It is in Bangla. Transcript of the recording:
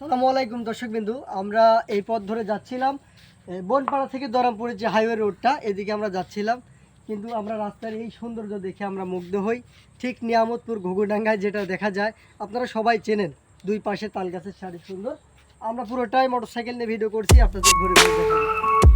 সালামু আলাইকুম দর্শকবিন্দু, আমরা এই পথ ধরে যাচ্ছিলাম বনপাড়া থেকে দরামপুরের যে হাইওয়ে রোডটা, এদিকে আমরা যাচ্ছিলাম। কিন্তু আমরা রাস্তার এই সৌন্দর্য দেখে আমরা মুগ্ধ হই। ঠিক নিয়ামতপুর ঘুঘুডাঙ্গায় যেটা দেখা যায়, আপনারা সবাই চেনেন, দুই পাশে তাল গাছের সারি সুন্দর। আমরা পুরোটাই মোটরসাইকেল নিয়ে ভিডিও করছি, আপনাদের ঘুরে ঘুরে দেখাবো।